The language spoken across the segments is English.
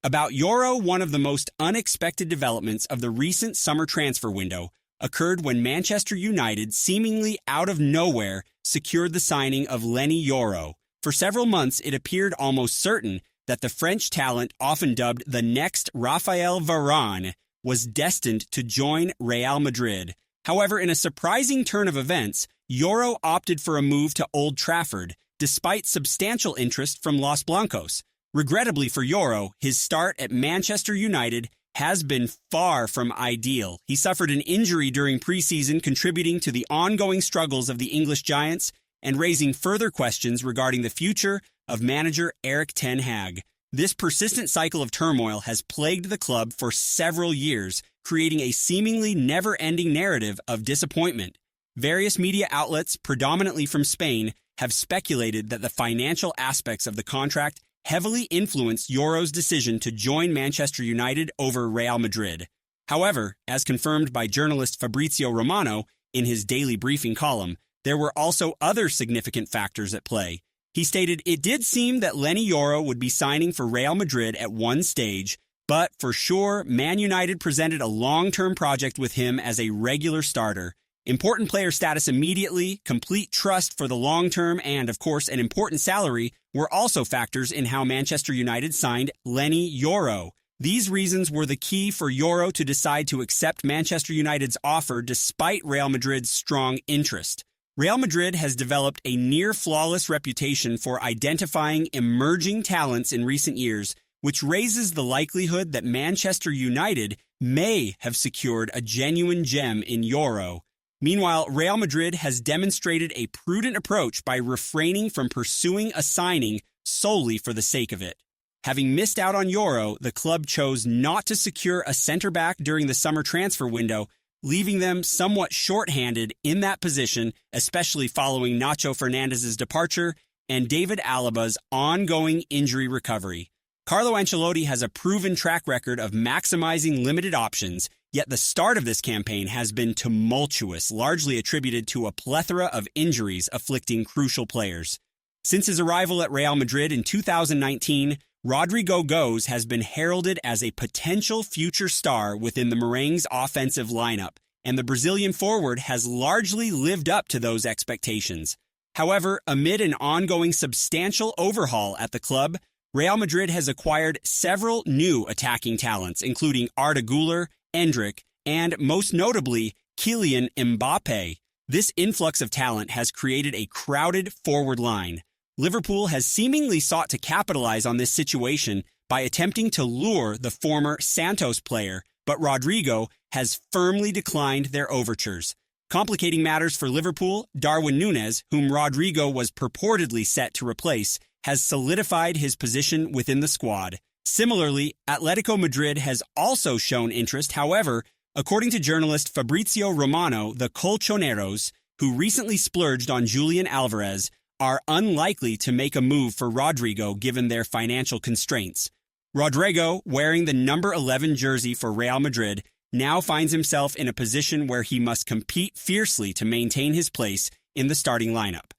About Euro, one of the most unexpected developments of the recent summer transfer window occurred when Manchester United, seemingly out of nowhere, secured the signing of Leny Yoro. For several months, it appeared almost certain that the French talent, often dubbed the next Raphael Varane, was destined to join Real Madrid. However, in a surprising turn of events, Yoro opted for a move to Old Trafford, despite substantial interest from Los Blancos. Regrettably for Yoro, his start at Manchester United has been far from ideal. He suffered an injury during preseason, contributing to the ongoing struggles of the English Giants and raising further questions regarding the future of manager Erik ten Hag. This persistent cycle of turmoil has plagued the club for several years, creating a seemingly never-ending narrative of disappointment. Various media outlets, predominantly from Spain, have speculated that the financial aspects of the contract heavily influenced Yoro's decision to join Manchester United over Real Madrid. However, as confirmed by journalist Fabrizio Romano in his daily briefing column, there were also other significant factors at play. He stated, "It did seem that Leny Yoro would be signing for Real Madrid at one stage, but for sure, Man United presented a long-term project with him as a regular starter. Important player status immediately, complete trust for the long term, and, of course, an important salary were also factors in how Manchester United signed Leny Yoro. These reasons were the key for Yoro to decide to accept Manchester United's offer despite Real Madrid's strong interest. Real Madrid has developed a near-flawless reputation for identifying emerging talents in recent years, which raises the likelihood that Manchester United may have secured a genuine gem in Yoro. Meanwhile, Real Madrid has demonstrated a prudent approach by refraining from pursuing a signing solely for the sake of it. Having missed out on Yoro, the club chose not to secure a center-back during the summer transfer window, leaving them somewhat short-handed in that position, especially following Nacho Fernandez's departure and David Alaba's ongoing injury recovery. Carlo Ancelotti has a proven track record of maximizing limited options, yet the start of this campaign has been tumultuous, largely attributed to a plethora of injuries afflicting crucial players. Since his arrival at Real Madrid in 2019, Rodrigo Goes has been heralded as a potential future star within the Merengues' offensive lineup, and the Brazilian forward has largely lived up to those expectations. However, amid an ongoing substantial overhaul at the club, Real Madrid has acquired several new attacking talents, including Arda Güler, Endrick, and most notably, Kylian Mbappe. This influx of talent has created a crowded forward line. Liverpool has seemingly sought to capitalize on this situation by attempting to lure the former Santos player, but Rodrigo has firmly declined their overtures. Complicating matters for Liverpool, Darwin Núñez, whom Rodrigo was purportedly set to replace, has solidified his position within the squad. Similarly, Atletico Madrid has also shown interest. However, according to journalist Fabrizio Romano, the Colchoneros, who recently splurged on Julian Alvarez, are unlikely to make a move for Rodrigo given their financial constraints. Rodrigo, wearing the number 11 jersey for Real Madrid, now finds himself in a position where he must compete fiercely to maintain his place in the starting lineup.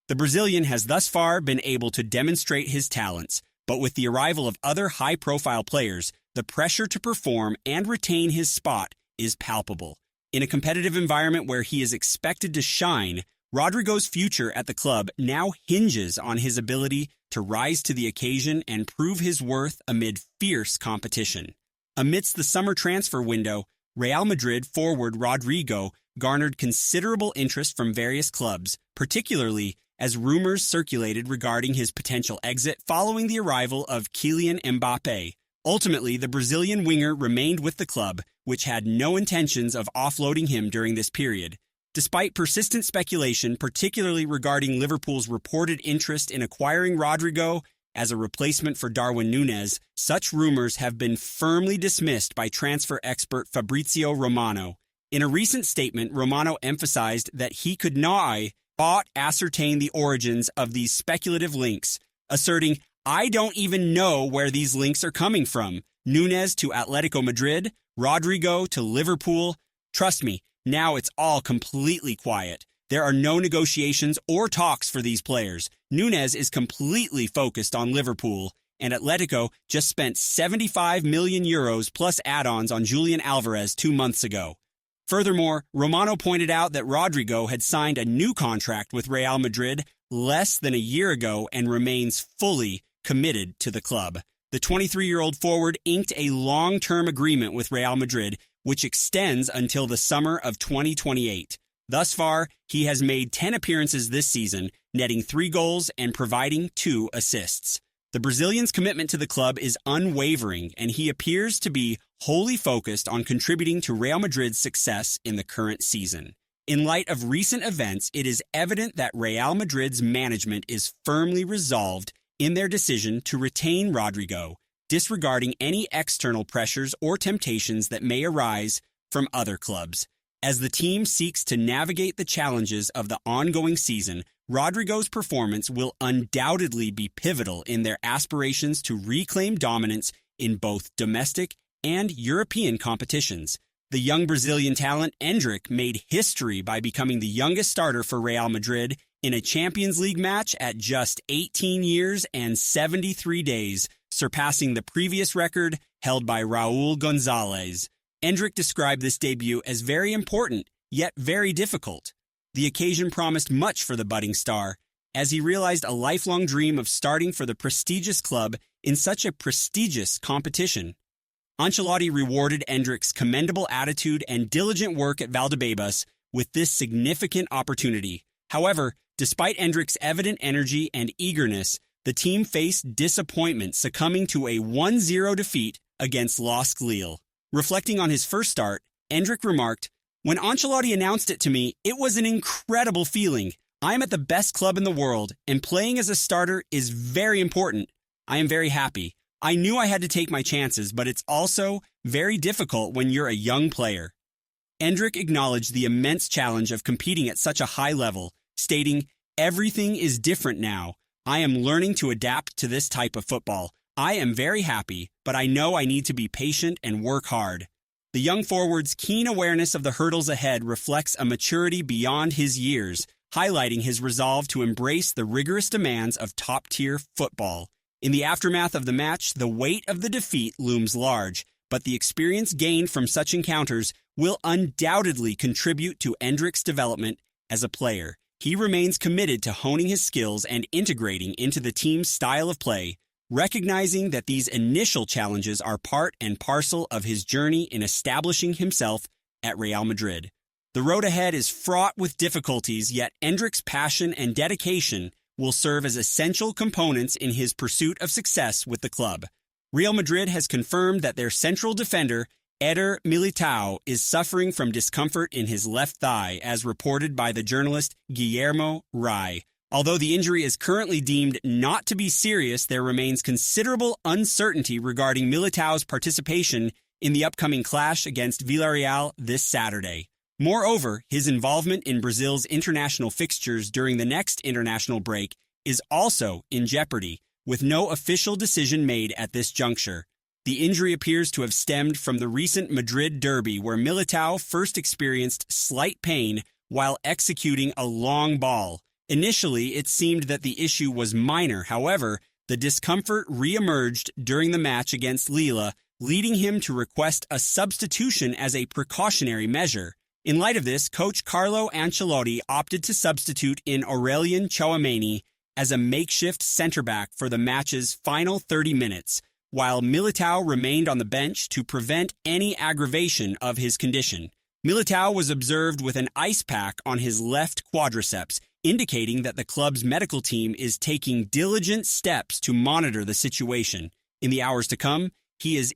The Brazilian has thus far been able to demonstrate his talents, but with the arrival of other high-profile players, the pressure to perform and retain his spot is palpable. In a competitive environment where he is expected to shine, Rodrigo's future at the club now hinges on his ability to rise to the occasion and prove his worth amid fierce competition. Amidst the summer transfer window, Real Madrid forward Rodrigo garnered considerable interest from various clubs, particularly as rumors circulated regarding his potential exit following the arrival of Kylian Mbappe. Ultimately, the Brazilian winger remained with the club, which had no intentions of offloading him during this period. Despite persistent speculation, particularly regarding Liverpool's reported interest in acquiring Rodrigo as a replacement for Darwin Núñez, such rumors have been firmly dismissed by transfer expert Fabrizio Romano. In a recent statement, Romano emphasized that he could not ascertain the origins of these speculative links, asserting, "I don't even know where these links are coming from. Núñez to Atletico Madrid, Rodrigo to Liverpool. Trust me, now it's all completely quiet. There are no negotiations or talks for these players. Núñez is completely focused on Liverpool, and Atletico just spent €75 million plus add-ons on Julian Alvarez 2 months ago. Furthermore, Romano pointed out that Rodrigo had signed a new contract with Real Madrid less than a year ago and remains fully committed to the club. The 23-year-old forward inked a long-term agreement with Real Madrid, which extends until the summer of 2028. Thus far, he has made 10 appearances this season, netting 3 goals and providing 2 assists. The Brazilian's commitment to the club is unwavering, and he appears to be wholly focused on contributing to Real Madrid's success in the current season. In light of recent events, it is evident that Real Madrid's management is firmly resolved in their decision to retain Rodrigo, disregarding any external pressures or temptations that may arise from other clubs. As the team seeks to navigate the challenges of the ongoing season, Rodrigo's performance will undoubtedly be pivotal in their aspirations to reclaim dominance in both domestic and European competitions. The young Brazilian talent Endrick made history by becoming the youngest starter for Real Madrid in a Champions League match at just 18 years and 73 days, surpassing the previous record held by Raul Gonzalez. Endrick described this debut as very important, yet very difficult. The occasion promised much for the budding star, as he realized a lifelong dream of starting for the prestigious club in such a prestigious competition. Ancelotti rewarded Endrick's commendable attitude and diligent work at Valdebebas with this significant opportunity. However, despite Endrick's evident energy and eagerness, the team faced disappointment, succumbing to a 1-0 defeat against LOSC Lille. Reflecting on his first start, Endrick remarked, "When Ancelotti announced it to me, it was an incredible feeling. I am at the best club in the world, and playing as a starter is very important. I am very happy. I knew I had to take my chances, but it's also very difficult when you're a young player." Endrick acknowledged the immense challenge of competing at such a high level, stating, "Everything is different now. I am learning to adapt to this type of football. I am very happy, but I know I need to be patient and work hard." The young forward's keen awareness of the hurdles ahead reflects a maturity beyond his years, highlighting his resolve to embrace the rigorous demands of top-tier football. In the aftermath of the match, the weight of the defeat looms large, but the experience gained from such encounters will undoubtedly contribute to Endrick's development as a player. He remains committed to honing his skills and integrating into the team's style of play, recognizing that these initial challenges are part and parcel of his journey in establishing himself at Real Madrid. The road ahead is fraught with difficulties, yet Endrick's passion and dedication will serve as essential components in his pursuit of success with the club. Real Madrid has confirmed that their central defender, Eder Militao, is suffering from discomfort in his left thigh, as reported by the journalist Guillermo Rai. Although the injury is currently deemed not to be serious, there remains considerable uncertainty regarding Militao's participation in the upcoming clash against Villarreal this Saturday. Moreover, his involvement in Brazil's international fixtures during the next international break is also in jeopardy, with no official decision made at this juncture. The injury appears to have stemmed from the recent Madrid derby, where Militao first experienced slight pain while executing a long ball. Initially, it seemed that the issue was minor. However, the discomfort re-emerged during the match against Lille, leading him to request a substitution as a precautionary measure. In light of this, coach Carlo Ancelotti opted to substitute in Aurelien Tchouameni as a makeshift center-back for the match's final 30 minutes, while Militao remained on the bench to prevent any aggravation of his condition. Militao was observed with an ice pack on his left quadriceps, indicating that the club's medical team is taking diligent steps to monitor the situation. In the hours to come, he is